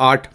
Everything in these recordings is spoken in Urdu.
8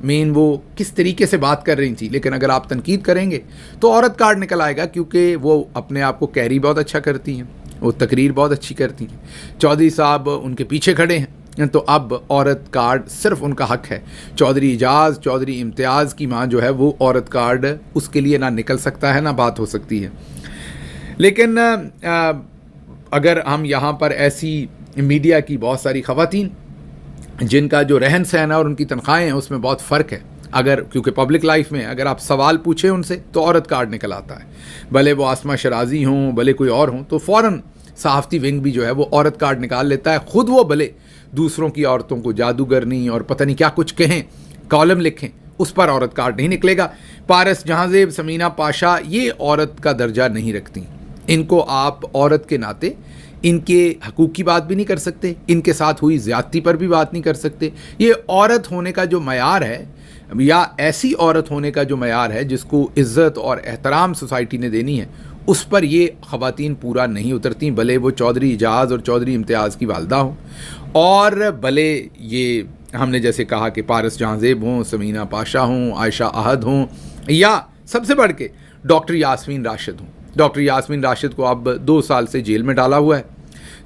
مین وہ کس طریقے سے بات کر رہی تھی. لیکن اگر آپ تنقید کریں گے تو عورت کارڈ نکل آئے گا, کیونکہ وہ اپنے آپ کو کیری بہت اچھا کرتی ہیں, وہ تقریر بہت اچھی کرتی ہیں. چودھری صاحب ان کے پیچھے کھڑے ہیں, تو اب عورت کارڈ صرف ان کا حق ہے. چودھری اعجاز, چودھری امتیاز کی ماں جو ہے وہ عورت کارڈ اس کے لیے نہ نکل سکتا ہے نہ بات ہو سکتی ہے. لیکن اگر ہم یہاں پر ایسی میڈیا کی بہت ساری خواتین جن کا جو رہن سہن ہے اور ان کی تنخواہیں ہیں اس میں بہت فرق ہے, اگر کیونکہ پبلک لائف میں اگر آپ سوال پوچھیں ان سے تو عورت کارڈ نکل آتا ہے. بھلے وہ آسمہ شرازی ہوں, بھلے کوئی اور ہوں, تو فوراً صحافتی ونگ بھی جو ہے وہ عورت کارڈ نکال لیتا ہے. خود وہ بھلے دوسروں کی عورتوں کو جادوگرنی اور پتہ نہیں کیا کچھ کہیں, کالم لکھیں, اس پر عورت کارڈ نہیں نکلے گا. پارس جہاں زیب, سمینہ پاشا یہ عورت کا درجہ نہیں رکھتی. ان کو آپ عورت کے ناطے ان کے حقوق کی بات بھی نہیں کر سکتے, ان کے ساتھ ہوئی زیادتی پر بھی بات نہیں کر سکتے. یہ عورت ہونے کا جو معیار ہے, یا ایسی عورت ہونے کا جو معیار ہے جس کو عزت اور احترام سوسائٹی نے دینی ہے, اس پر یہ خواتین پورا نہیں اترتی. بھلے وہ چودھری اعجاز اور چودھری امتیاز کی والدہ ہوں, اور بھلے یہ ہم نے جیسے کہا کہ پارس جہاں زیب ہوں, سمینہ پاشا ہوں, عائشہ احد ہوں, یا سب سے بڑھ کے ڈاکٹر یاسمین راشد ہوں. ڈاکٹر یاسمین راشد کو اب 2 سال سے جیل میں ڈالا ہوا ہے,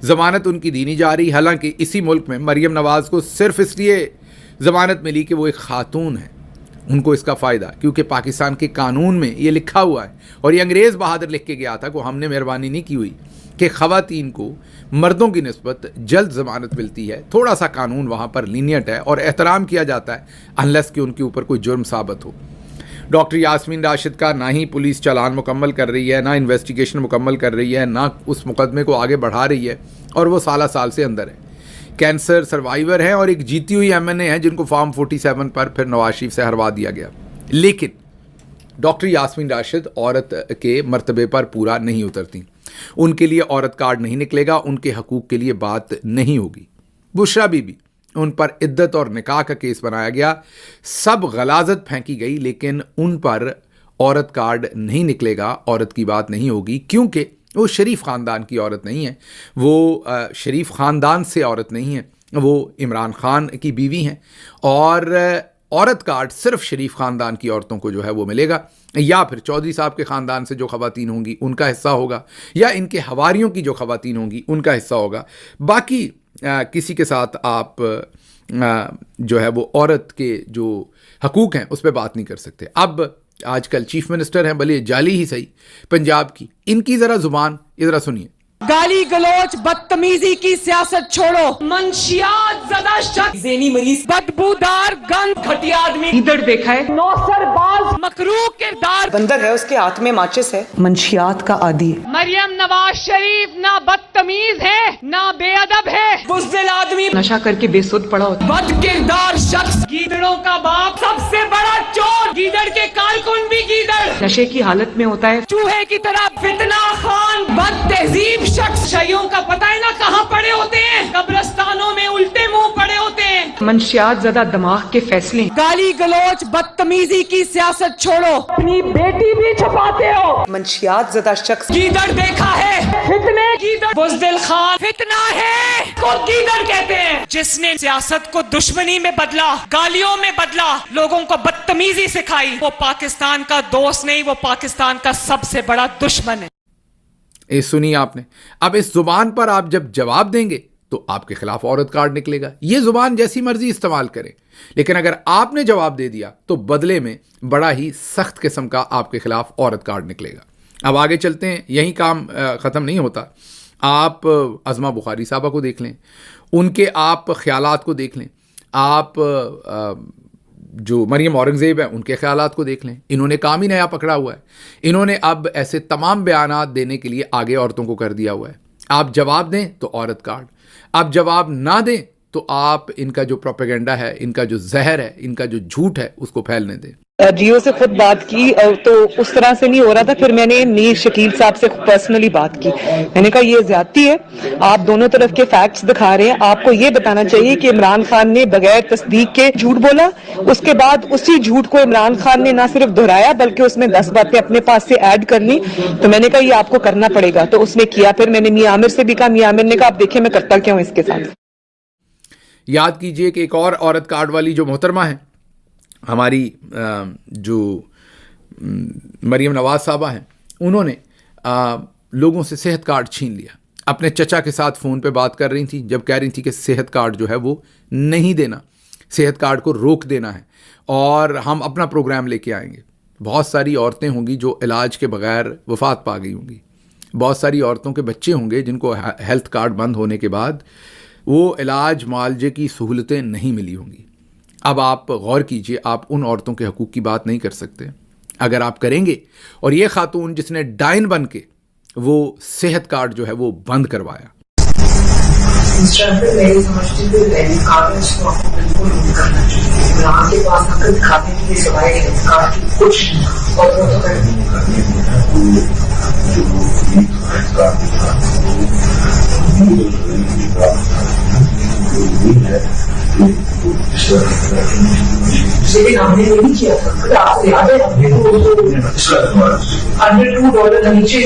ضمانت ان کی دی نہیں جا رہی. حالانکہ اسی ملک میں مریم نواز کو صرف اس لیے ضمانت ملی کہ وہ ایک خاتون ہے, ان کو اس کا فائدہ, کیونکہ پاکستان کے قانون میں یہ لکھا ہوا ہے, اور یہ انگریز بہادر لکھ کے گیا تھا کہ ہم نے مہربانی نہیں کی ہوئی کہ خواتین کو مردوں کی نسبت جلد ضمانت ملتی ہے. تھوڑا سا قانون وہاں پر لینیٹ ہے اور احترام کیا جاتا ہے, انلیس کہ ان کے اوپر کوئی جرم ثابت ہو. ڈاکٹر یاسمین راشد کا نہ ہی پولیس چالان مکمل کر رہی ہے, نہ انویسٹیگیشن مکمل کر رہی ہے, نہ اس مقدمے کو آگے بڑھا رہی ہے, اور وہ سال سے اندر ہے. کینسر سروائیور ہیں اور ایک جیتی ہوئی MNA ہیں جن کو فارم 47 پر پھر نواز شریف سے ہروا دیا گیا. لیکن ڈاکٹر یاسمین راشد عورت کے مرتبے پر پورا نہیں اترتی. ان کے لیے عورت کارڈ نہیں نکلے گا, ان کے حقوق کے لیے بات نہیں ہوگی. بشرا بی بی, ان پر عدت اور نکاح کا کیس بنایا گیا, سب غلاظت پھینکی گئی, لیکن ان پر عورت کارڈ نہیں نکلے گا, عورت کی بات نہیں ہوگی, کیونکہ وہ شریف خاندان کی عورت نہیں ہے, وہ شریف خاندان سے عورت نہیں ہے, وہ عمران خان کی بیوی ہیں, اور عورت کارڈ صرف شریف خاندان کی عورتوں کو جو ہے وہ ملے گا, یا پھر چودھری صاحب کے خاندان سے جو خواتین ہوں گی ان کا حصہ ہوگا, یا ان کے حواریوں کی جو خواتین ہوں گی ان کا حصہ ہوگا. باقی کسی کے ساتھ آپ جو ہے وہ عورت کے جو حقوق ہیں اس پہ بات نہیں کر سکتے. اب آج کل چیف منسٹر ہیں, بھلے جعلی ہی صحیح, پنجاب کی, ان کی ذرا زبان یہ ذرا سنیے. گالی گلوچ بدتمیزی کی سیاست چھوڑو, منشیات زدہ شخص, ذہنی مریض, بدبودار, گند, گھٹیا آدمی, گیدڑ دیکھا ہے, نوسر باز, مکروہ کردار, بندر ہے, اس کے ہاتھ میں ماچس ہے, منشیات کا عادی ہے. مریم نواز شریف نہ بدتمیز ہے نہ بے ادب ہے, بزدل آدمی, نشہ کر کے بے سود پڑا ہوتا, بد کردار شخص, گیدڑوں کا باپ, سب سے بڑا چور, گیدڑ کے کارکن بھی گیدڑ, نشے کی حالت میں ہوتا ہے, چوہے کی طرح فتنہ خان, بد تہذیب شخص, شیوں کا پتہ ہے نا کہاں پڑے ہوتے ہیں, قبرستانوں میں الٹے منہ پڑے ہوتے ہیں, منشیات زدہ دماغ کے فیصلے. گالی گلوچ بدتمیزی کی سیاست چھوڑو, اپنی بیٹی بھی چھپاتے ہو, منشیات زدہ شخص, گیدڑ دیکھا ہے, فتنے گیدڑ, بزدل خان فتنہ ہے کو گیدڑ کہتے ہیں, جس نے سیاست کو دشمنی میں بدلا, گالیوں میں بدلا, لوگوں کو بدتمیزی سکھائی, وہ پاکستان کا دوست نہیں, وہ پاکستان کا سب سے بڑا دشمن ہے. سنی آپ نے. اب اس زبان پر آپ جب جواب دیں گے تو آپ کے خلاف عورت کارڈ نکلے گا. یہ زبان جیسی مرضی استعمال کریں, لیکن اگر آپ نے جواب دے دیا تو بدلے میں بڑا ہی سخت قسم کا آپ کے خلاف عورت کارڈ نکلے گا. اب آگے چلتے ہیں, یہی کام ختم نہیں ہوتا. آپ عظمہ بخاری صاحبہ کو دیکھ لیں, ان کے آپ خیالات کو دیکھ لیں, آپ جو مریم اورنگزیب ہیں ان کے خیالات کو دیکھ لیں. انہوں نے کام ہی نیا پکڑا ہوا ہے. انہوں نے اب ایسے تمام بیانات دینے کے لیے آگے عورتوں کو کر دیا ہوا ہے. آپ جواب دیں تو عورت کارڈ, آپ جواب نہ دیں تو آپ ان کا جو پروپیگنڈا ہے, ان کا جو زہر ہے, ان کا جو جھوٹ ہے اس کو پھیلنے دیں. جیو سے خود بات کی تو اس طرح سے نہیں ہو رہا تھا. پھر میں نے میر شکیل صاحب سے پرسنلی بات کی. میں نے کہا یہ زیادتی ہے, آپ دونوں طرف کے فیکٹس دکھا رہے ہیں. آپ کو یہ بتانا چاہیے کہ عمران خان نے بغیر تصدیق کے جھوٹ بولا, اس کے بعد اسی جھوٹ کو عمران خان نے نہ صرف دہرایا بلکہ اس میں 10 باتیں اپنے پاس سے ایڈ کر لی. تو میں نے کہا یہ آپ کو کرنا پڑے گا, تو اس نے کیا. پھر میں نے میاں عامر سے بھی کہا, میاں عامر نے کہا آپ دیکھیں میں کرتا کیا ہوں اس کے ساتھ. یاد کیجئے کہ ایک اور عورت کارڈ والی جو محترمہ ہے ہماری جو مریم نواز صاحبہ ہیں انہوں نے لوگوں سے صحت کارڈ چھین لیا. اپنے چچا کے ساتھ فون پہ بات کر رہی تھیں جب کہہ رہی تھیں کہ صحت کارڈ جو ہے وہ نہیں دینا, صحت کارڈ کو روک دینا ہے اور ہم اپنا پروگرام لے کے آئیں گے. بہت ساری عورتیں ہوں گی جو علاج کے بغیر وفات پا گئی ہوں گی. بہت ساری عورتوں کے بچے ہوں گے جن کو ہیلتھ کارڈ بند ہونے کے بعد وہ علاج معالجے کی سہولتیں نہیں ملی ہوں گی. اب آپ غور کیجئے, آپ ان عورتوں کے حقوق کی بات نہیں کر سکتے. اگر آپ کریں گے, اور یہ خاتون جس نے ڈائن بن کے وہ صحت کارڈ جو ہے وہ بند کروایا. میری سمجھتی تھی کریڈٹ کارڈ کو آپ کو بالکل نہیں کرنا چاہیے. یہاں کے پاس نقد کھانے کے لیے سوائے کریڈٹ کارڈ کی کچھ اور وہ لیکن ہم نے نہیں کیا تھا. آپ کو یاد ہے ہم نے $102 نیچے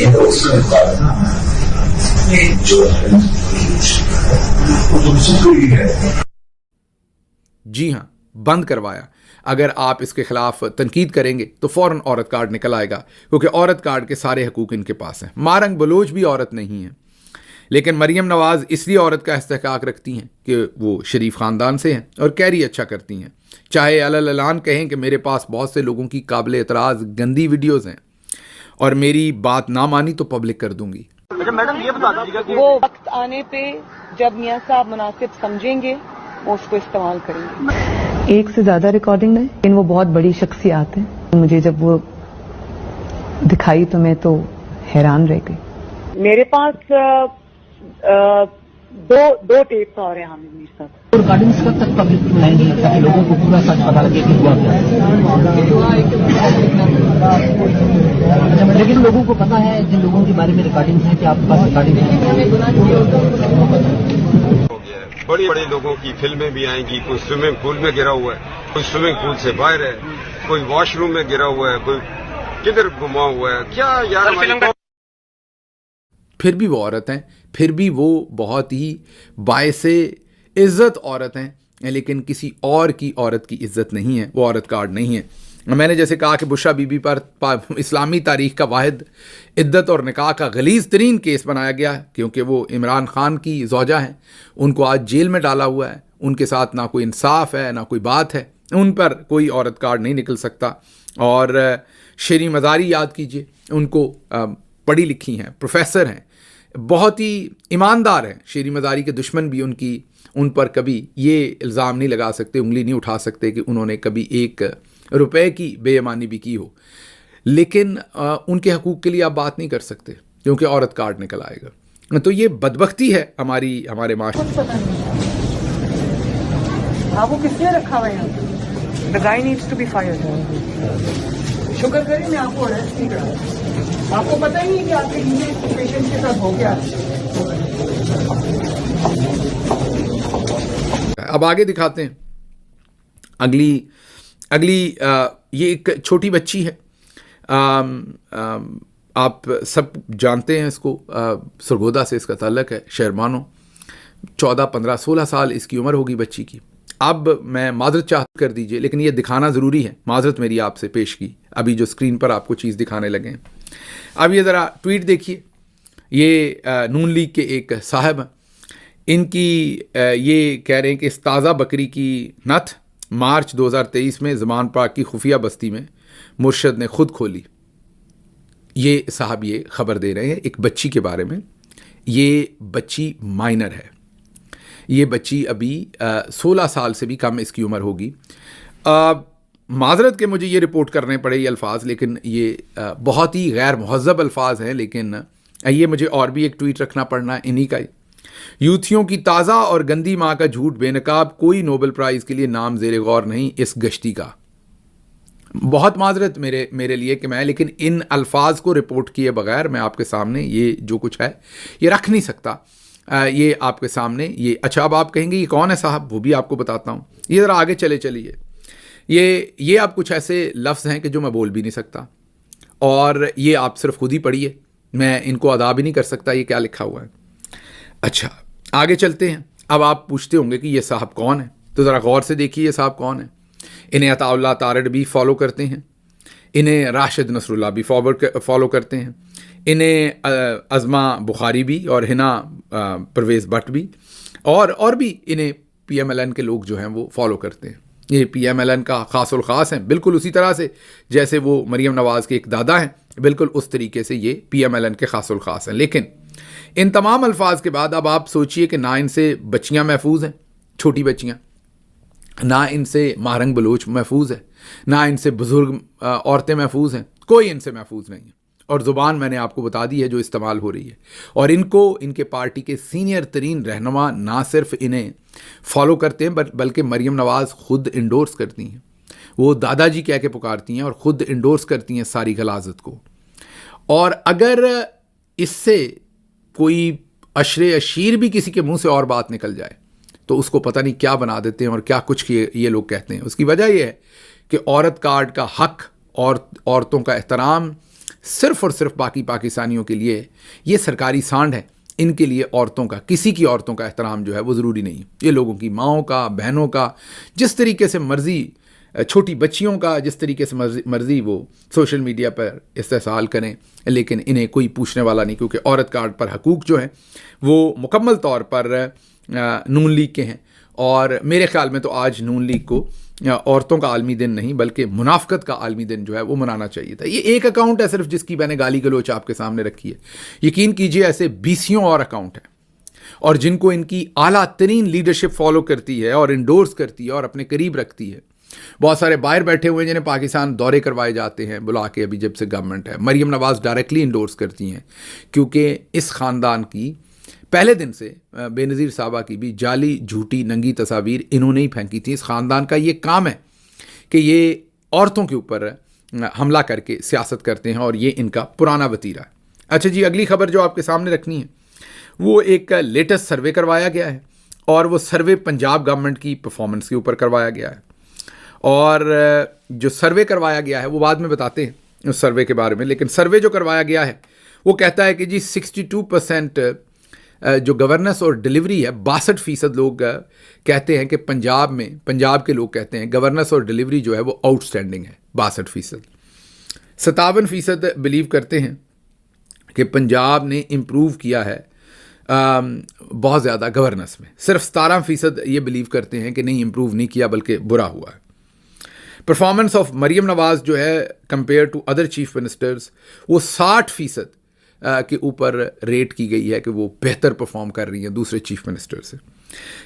جی ہاں, بند کروایا. اگر آپ اس کے خلاف تنقید کریں گے تو فوراً عورت کارڈ نکل آئے گا, کیونکہ عورت کارڈ کے سارے حقوق ان کے پاس ہیں. مارنگ بلوچ بھی عورت نہیں ہے, لیکن مریم نواز اس لیے عورت کا استحقاق رکھتی ہیں کہ وہ شریف خاندان سے ہیں اور کیری اچھا کرتی ہیں. چاہے اعلان کہیں کہ میرے پاس بہت سے لوگوں کی قابل اعتراض گندی ویڈیوز ہیں اور میری بات نہ مانی تو پبلک کر دوں گی. وہ وقت آنے پہ جب میاں صاحب مناسب سمجھیں گے وہ اس کو استعمال کریں گے. ایک سے زیادہ ریکارڈنگ ہے, لیکن وہ بہت بڑی شخصیات ہیں. مجھے جب وہ دکھائی تو میں تو حیران رہ گئی. میرے پاس دو ٹیپس اور ہیں حامد میر صاحب. ریکارڈنگز کب تک پبلک کو لائیں گے تاکہ لوگوں کو پورا سچ پتا لگے کہ ہوا کیا ہے؟ لیکن لوگوں کو پتا ہے, جن لوگوں کے بارے میں ریکارڈنگز ہیں کہ آپ کے پاس ریکارڈنگ ہے. بڑی بڑی لوگوں کی فلمیں بھی آئیں گی. کوئی سوئمنگ پول میں گرا ہوا ہے, کوئی سوئمنگ پول سے باہر ہے, کوئی واش روم میں گرا ہوا ہے, کوئی کدھر گما ہوا ہے. کیا یار, پھر بھی وہ عورت ہیں, پھر بھی وہ بہت ہی باعث عزت عورت ہیں, لیکن کسی اور کی عورت کی عزت نہیں ہے. وہ عورت کارڈ نہیں ہے. میں نے جیسے کہا کہ بشرا بی بی پر اسلامی تاریخ کا واحد عدت اور نکاح کا غلیظ ترین کیس بنایا گیا ہے, کیونکہ وہ عمران خان کی زوجہ ہیں. ان کو آج جیل میں ڈالا ہوا ہے. ان کے ساتھ نہ کوئی انصاف ہے نہ کوئی بات ہے. ان پر کوئی عورت کارڈ نہیں نکل سکتا. اور شیریں مزاری یاد کیجئے, ان کو پڑھی لکھی ہیں, پروفیسر ہیں, بہت ہی ایماندار ہیں. شیریں مزاری کے دشمن بھی ان پر کبھی یہ الزام نہیں لگا سکتے, انگلی نہیں اٹھا سکتے کہ انہوں نے کبھی $1 کی بے ایمانی بھی کی ہو. لیکن ان کے حقوق کے لیے آپ بات نہیں کر سکتے کیونکہ عورت کارڈ نکل آئے گا. تو یہ بدبختی ہے ہمارے معاشرے. ہاں وہ کس نے رکھا ہوا ہے؟ The guy needs to be fired. شکر کریں میں آپ کو اریسٹ نہیں کرا. آپ کو پتہ ہی نہیں کہ آپ کے پیشنٹ کے ساتھ ہو گیا. اب آگے دکھاتے ہیں. اگلی یہ ایک چھوٹی بچی ہے. آپ سب جانتے ہیں اس کو, سرگودا سے اس کا تعلق ہے, شہربانو. 14, 15, 16 سال اس کی عمر ہوگی بچی کی. اب میں معذرت چاہتا کر دیجئے, لیکن یہ دکھانا ضروری ہے. معذرت میری آپ سے پیش کی. ابھی جو اسکرین پر آپ کو چیز دکھانے لگے ہیں. اب یہ ذرا ٹویٹ دیکھیے. یہ نون لیگ کے ایک صاحب ہیں. ان کی یہ کہہ رہے ہیں کہ اس تازہ بکری کی نتھ مارچ 2023 میں زمان پاک کی خفیہ بستی میں مرشد نے خود کھولی. یہ صاحب یہ خبر دے رہے ہیں ایک بچی کے بارے میں. یہ بچی مائنر ہے. یہ بچی ابھی 16 سال سے بھی کم اس کی عمر ہوگی. معذرت کہ مجھے یہ رپورٹ کرنے پڑے یہ الفاظ, لیکن یہ بہت ہی غیر مہذب الفاظ ہیں. لیکن یہ مجھے اور بھی ایک ٹویٹ رکھنا پڑنا انہی کا ہی. یوتھیوں کی تازہ اور گندی ماں کا جھوٹ بے نقاب, کوئی نوبل پرائز کے لیے نام زیر غور نہیں اس گشتی کا. بہت معذرت میرے لیے کہ میں لیکن ان الفاظ کو رپورٹ کیے بغیر میں آپ کے سامنے یہ جو کچھ ہے یہ رکھ نہیں سکتا. یہ آپ کے سامنے یہ. اچھا اب آپ کہیں گے یہ کون ہے صاحب, وہ بھی آپ کو بتاتا ہوں. یہ ذرا آگے چلیے. یہ آپ کچھ ایسے لفظ ہیں کہ جو میں بول بھی نہیں سکتا, اور یہ آپ صرف خود ہی پڑھیے. میں ان کو ادا بھی نہیں کر سکتا یہ کیا لکھا ہوا ہے. اچھا آگے چلتے ہیں. اب آپ پوچھتے ہوں گے کہ یہ صاحب کون ہے, تو ذرا غور سے دیکھیے یہ صاحب کون ہے. انہیں عطا اللہ تارڑ بھی فالو کرتے ہیں, انہیں راشد نصر اللہ بھی فالو کرتے ہیں, انہیں عظمہ بخاری بھی اور ہنا پرویز بٹ بھی اور بھی انہیں پی ایم ایل این کے لوگ جو ہیں وہ فالو کرتے ہیں. یہ پی ایم ایل این کا خاص الخاص ہیں, بالکل اسی طرح سے جیسے وہ مریم نواز کے ایک دادا ہیں, بالکل اس طریقے سے یہ پی ایم ایل این کے خاص الخاص ہیں. لیکن ان تمام الفاظ کے بعد اب آپ سوچئے کہ نہ ان سے بچیاں محفوظ ہیں, چھوٹی بچیاں, نہ ان سے مہرنگ بلوچ محفوظ ہے, نہ ان سے بزرگ عورتیں محفوظ ہیں, کوئی ان سے محفوظ نہیں ہے. اور زبان میں نے آپ کو بتا دی ہے جو استعمال ہو رہی ہے, اور ان کو ان کے پارٹی کے سینئر ترین رہنما نہ صرف انہیں فالو کرتے ہیں بلکہ مریم نواز خود انڈورس کرتی ہیں, وہ دادا جی کہہ کے پکارتی ہیں اور خود انڈورس کرتی ہیں ساری غلاظت کو. اور اگر اس سے کوئی اشیر بھی کسی کے منہ سے اور بات نکل جائے تو اس کو پتہ نہیں کیا بنا دیتے ہیں اور کیا کچھ یہ لوگ کہتے ہیں. اس کی وجہ یہ ہے کہ عورت کارڈ کا حق اور عورتوں کا احترام صرف اور صرف باقی پاکستانیوں کے لیے یہ سرکاری سانڈ ہے. ان کے لیے عورتوں کا, کسی کی عورتوں کا احترام جو ہے وہ ضروری نہیں ہے. یہ لوگوں کی ماؤں کا, بہنوں کا, جس طریقے سے مرضی, چھوٹی بچیوں کا جس طریقے سے مرضی وہ سوشل میڈیا پر استحصال کریں, لیکن انہیں کوئی پوچھنے والا نہیں, کیونکہ عورت کارڈ پر حقوق جو ہیں وہ مکمل طور پر نون لیگ کے ہیں. اور میرے خیال میں تو آج نون لیگ کو عورتوں کا عالمی دن نہیں بلکہ منافقت کا عالمی دن جو ہے وہ منانا چاہیے تھا. یہ ایک اکاؤنٹ ہے صرف جس کی میں نے گالی گلوچ آپ کے سامنے رکھی ہے. یقین کیجئے ایسے 20 اور اکاؤنٹ ہیں, اور جن کو ان کی اعلیٰ ترین لیڈرشپ فالو کرتی ہے اور انڈورس کرتی ہے اور اپنے قریب رکھتی ہے. بہت سارے باہر بیٹھے ہوئے ہیں جنہیں پاکستان دورے کروائے جاتے ہیں بلا کے, ابھی جب سے گورنمنٹ ہے. مریم نواز ڈائریکٹلی انڈورس کرتی ہیں, کیونکہ اس خاندان کی پہلے دن سے بے نظیر صاحبہ کی بھی جعلی جھوٹی ننگی تصاویر انہوں نے ہی پھینکی تھی. اس خاندان کا یہ کام ہے کہ یہ عورتوں کے اوپر حملہ کر کے سیاست کرتے ہیں, اور یہ ان کا پرانا وتیرہ ہے. اچھا جی, اگلی خبر جو آپ کے سامنے رکھنی ہے وہ ایک لیٹسٹ سروے کروایا گیا ہے, اور وہ سروے پنجاب گورنمنٹ کی پرفارمنس کے اوپر کروایا گیا ہے. اور جو سروے کروایا گیا ہے وہ بعد میں بتاتے ہیں اس سروے کے بارے میں, لیکن سروے جو کروایا گیا ہے وہ کہتا ہے کہ جی 62% جو گورننس اور ڈلیوری ہے, 62% لوگ کہتے ہیں کہ پنجاب کے لوگ کہتے ہیں گورننس اور ڈلیوری جو ہے وہ آؤٹ اسٹینڈنگ ہے. 62%. 57% بلیو کرتے ہیں کہ پنجاب نے امپروو کیا ہے بہت زیادہ گورننس میں. صرف 17% یہ بلیو کرتے ہیں کہ نہیں امپروو نہیں کیا بلکہ برا ہوا ہے. پرفارمنس آف مریم نواز جو ہے compare to other chief ministers وہ 60% کے اوپر ریٹ کی گئی ہے کہ وہ بہتر پرفارم کر رہی ہیں دوسرے چیف منسٹر سے.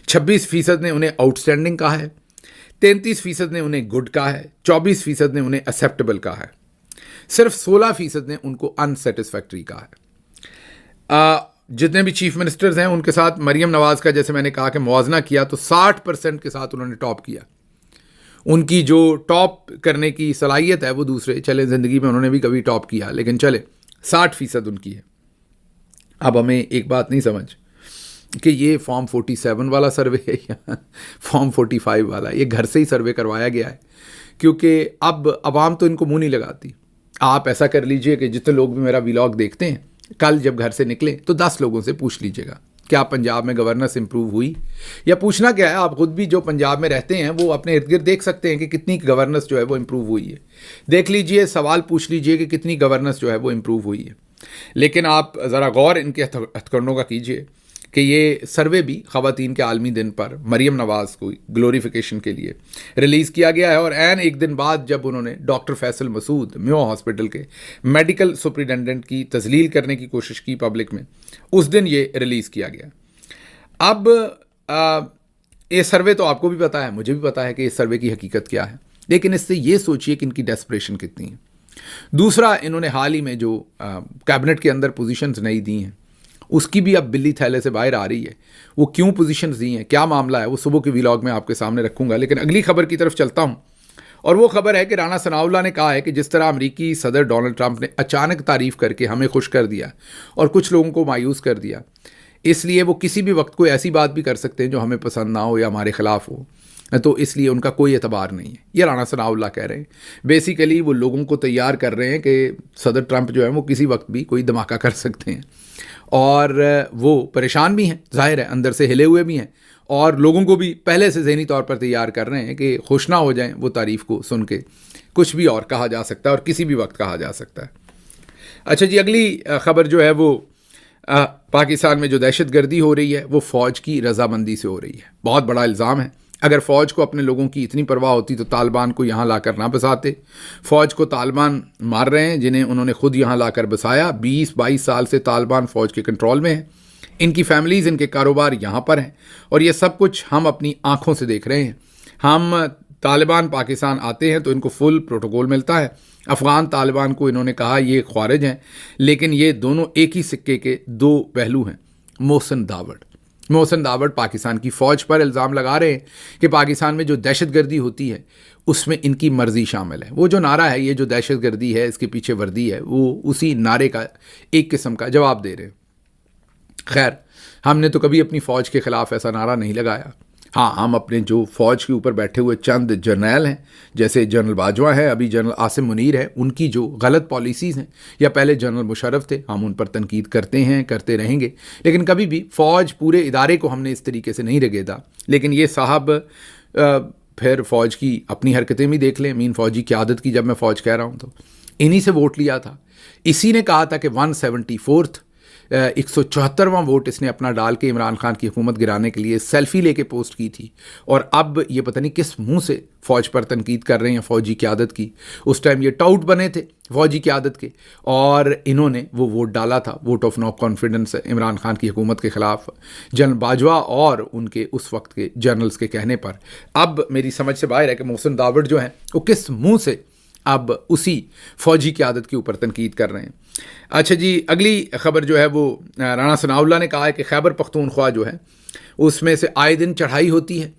26% نے انہیں آؤٹ اسٹینڈنگ کہا ہے, 33% نے انہیں گڈ کہا ہے, 24% نے انہیں ایکسیپٹیبل کہا ہے, صرف 16% نے ان کو ان سیٹسفیکٹری کہا ہے. جتنے بھی چیف منسٹرز ہیں ان کے ساتھ مریم نواز کا جیسے میں نے کہا کہ موازنہ کیا تو 60% کے ساتھ انہوں نے ٹاپ کیا. ان کی جو ٹاپ کرنے کی صلاحیت ہے وہ دوسرے, چلے زندگی میں انہوں نے بھی کبھی ٹاپ کیا لیکن چلے 60% ان کی ہے. اب ہمیں ایک بات نہیں سمجھ کہ یہ فارم 47 والا سروے ہے یا فارم 45 والا. یہ گھر سے ہی سروے کروایا گیا ہے کیونکہ اب عوام تو ان کو منہ نہیں لگاتی. آپ ایسا کر لیجئے کہ جتنے لوگ بھی میرا ویلاگ دیکھتے ہیں کل جب گھر سے نکلیں تو 10 لوگوں سے پوچھ لیجئے گا کیا پنجاب میں گورننس امپروو ہوئی, یا پوچھنا کیا ہے, آپ خود بھی جو پنجاب میں رہتے ہیں وہ اپنے ارد گرد دیکھ سکتے ہیں کہ کتنی گورننس جو ہے وہ امپروو ہوئی ہے. دیکھ لیجئے, سوال پوچھ لیجئے کہ کتنی گورننس جو ہے وہ امپروو ہوئی ہے. لیکن آپ ذرا غور ان کے ہتھکنڈوں کا کیجئے کہ یہ سروے بھی خواتین کے عالمی دن پر مریم نواز کو گلوریفیکیشن کے لیے ریلیز کیا گیا ہے, اور عین ایک دن بعد جب انہوں نے ڈاکٹر فیصل مسعود میو ہاسپٹل کے میڈیکل سپرنٹینڈنٹ کی تذلیل کرنے کی کوشش کی پبلک میں, اس دن یہ ریلیز کیا گیا. اب یہ سروے تو آپ کو بھی پتا ہے, مجھے بھی پتا ہے کہ اس سروے کی حقیقت کیا ہے, لیکن اس سے یہ سوچئے کہ ان کی ڈیسپریشن کتنی ہے. دوسرا, انہوں نے حال ہی میں جو کیبنٹ کے اندر پوزیشنز نہیں دی ہیں اس کی بھی اب بلی تھیلے سے باہر آ رہی ہے. وہ کیوں پوزیشنز دی ہیں, کیا معاملہ ہے, وہ صبح کے ویلاگ میں آپ کے سامنے رکھوں گا. لیکن اگلی خبر کی طرف چلتا ہوں, اور وہ خبر ہے کہ رانا ثناءاللہ نے کہا ہے کہ جس طرح امریکی صدر ڈونلڈ ٹرمپ نے اچانک تعریف کر کے ہمیں خوش کر دیا اور کچھ لوگوں کو مایوس کر دیا, اس لیے وہ کسی بھی وقت کوئی ایسی بات بھی کر سکتے ہیں جو ہمیں پسند نہ ہو یا ہمارے خلاف ہو, تو اس لیے ان کا کوئی اعتبار نہیں ہے. یہ رانا ثناءاللہ کہہ رہے ہیں. بیسیکلی وہ لوگوں کو تیار کر رہے ہیں کہ صدر ٹرمپ جو ہے وہ کسی وقت بھی کوئی دھماکہ کر سکتے ہیں, اور وہ پریشان بھی ہیں, ظاہر ہے اندر سے ہلے ہوئے بھی ہیں, اور لوگوں کو بھی پہلے سے ذہنی طور پر تیار کر رہے ہیں کہ خوش نہ ہو جائیں وہ تعریف کو سن کے. کچھ بھی اور کہا جا سکتا ہے اور کسی بھی وقت کہا جا سکتا ہے. اچھا جی، اگلی خبر جو ہے وہ پاکستان میں جو دہشت گردی ہو رہی ہے وہ فوج کی رضامندی سے ہو رہی ہے. بہت بڑا الزام ہے. اگر فوج کو اپنے لوگوں کی اتنی پرواہ ہوتی تو طالبان کو یہاں لا کر نہ بساتے. فوج کو طالبان مار رہے ہیں جنہیں انہوں نے خود یہاں لا کر بسایا. 20-22 سال سے طالبان فوج کے کنٹرول میں ہیں. ان کی فیملیز، ان کے کاروبار یہاں پر ہیں اور یہ سب کچھ ہم اپنی آنکھوں سے دیکھ رہے ہیں. ہم طالبان پاکستان آتے ہیں تو ان کو فل پروٹوکول ملتا ہے. افغان طالبان کو انہوں نے کہا یہ خوارج ہیں، لیکن یہ دونوں ایک ہی سکے کے دو پہلو ہیں. محسن داوڑ پاکستان کی فوج پر الزام لگا رہے ہیں کہ پاکستان میں جو دہشت گردی ہوتی ہے اس میں ان کی مرضی شامل ہے. وہ جو نعرہ ہے، یہ جو دہشت گردی ہے، اس کے پیچھے وردی ہے، وہ اسی نعرے کا ایک قسم کا جواب دے رہے ہیں. خیر، ہم نے تو کبھی اپنی فوج کے خلاف ایسا نعرہ نہیں لگایا. ہاں، ہم اپنے جو فوج کے اوپر بیٹھے ہوئے چند جرنیل ہیں، جیسے جنرل باجوہ ہیں، ابھی جنرل عاصم منیر ہے، ان کی جو غلط پالیسیز ہیں، یا پہلے جنرل مشرف تھے، ہم ان پر تنقید کرتے ہیں، کرتے رہیں گے. لیکن کبھی بھی فوج پورے ادارے کو ہم نے اس طریقے سے نہیں رگیدا. لیکن یہ صاحب پھر فوج کی اپنی حرکتیں بھی دیکھ لیں. مین فوجی قیادت کی جب میں فوج کہہ رہا ہوں تو انہی سے ووٹ لیا تھا. اسی نے کہا تھا کہ 174واں ووٹ اس نے اپنا ڈال کے عمران خان کی حکومت گرانے کے لیے سیلفی لے کے پوسٹ کی تھی. اور اب یہ پتہ نہیں کس منہ سے فوج پر تنقید کر رہے ہیں فوجی قیادت کی. اس ٹائم یہ ٹاؤٹ بنے تھے فوجی قیادت کے اور انہوں نے وہ ووٹ ڈالا تھا، vote of no confidence Imran Khan کی حکومت کے خلاف، جنرل باجوہ اور ان کے اس وقت کے جنرلز کے کہنے پر. اب میری سمجھ سے باہر ہے کہ محسن داوڑ جو ہیں وہ کس منہ سے اب اسی فوجی قیادت کے اوپر تنقید کر رہے ہیں. اچھا جی، اگلی خبر جو ہے وہ رانا ثناء اللہ نے کہا ہے کہ خیبر پختونخوا جو ہے اس میں سے آئے دن چڑھائی ہوتی ہے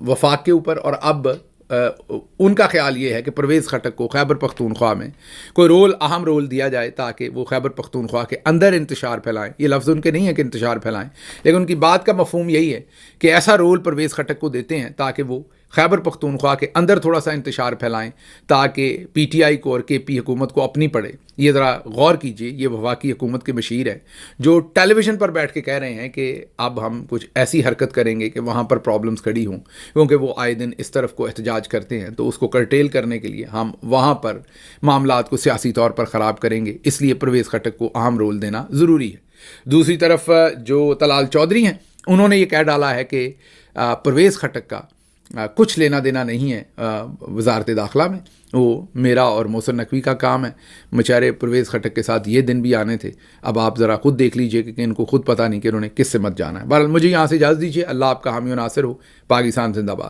وفاق کے اوپر، اور اب ان کا خیال یہ ہے کہ پرویز خٹک کو خیبر پختونخوا میں کوئی اہم رول دیا جائے تاکہ وہ خیبر پختونخوا کے اندر انتشار پھیلائیں. یہ لفظ ان کے نہیں ہے کہ انتشار پھیلائیں، لیکن ان کی بات کا مفہوم یہی ہے کہ ایسا رول پرویز خٹک کو دیتے ہیں تاکہ وہ خیبر پختونخوا کے اندر تھوڑا سا انتشار پھیلائیں، تاکہ پی ٹی آئی کو اور کے پی حکومت کو اپنی پڑے. یہ ذرا غور کیجئے، یہ وفاقی حکومت کے مشیر ہیں جو ٹیلی ویژن پر بیٹھ کے کہہ رہے ہیں کہ اب ہم کچھ ایسی حرکت کریں گے کہ وہاں پر پرابلمز کھڑی ہوں، کیونکہ وہ آئے دن اس طرف کو احتجاج کرتے ہیں، تو اس کو کرٹیل کرنے کے لیے ہم وہاں پر معاملات کو سیاسی طور پر خراب کریں گے. اس لیے پرویز خٹک کو اہم رول دینا ضروری ہے. دوسری طرف جو طلال چودھری ہیں، انہوں نے یہ کہہ ڈالا ہے کہ پرویز خٹک کا کچھ لینا دینا نہیں ہے وزارت داخلہ میں، وہ میرا اور محسن نقوی کا کام ہے. بیچارے پرویز خٹک کے ساتھ یہ دن بھی آنے تھے. اب آپ ذرا خود دیکھ لیجئے کہ ان کو خود پتہ نہیں کہ انہوں نے کس سے مت جانا ہے. بہرحال مجھے یہاں سے اجازت دیجیے. اللہ آپ کا حامی و ناصر ہو. پاکستان زندہ باد.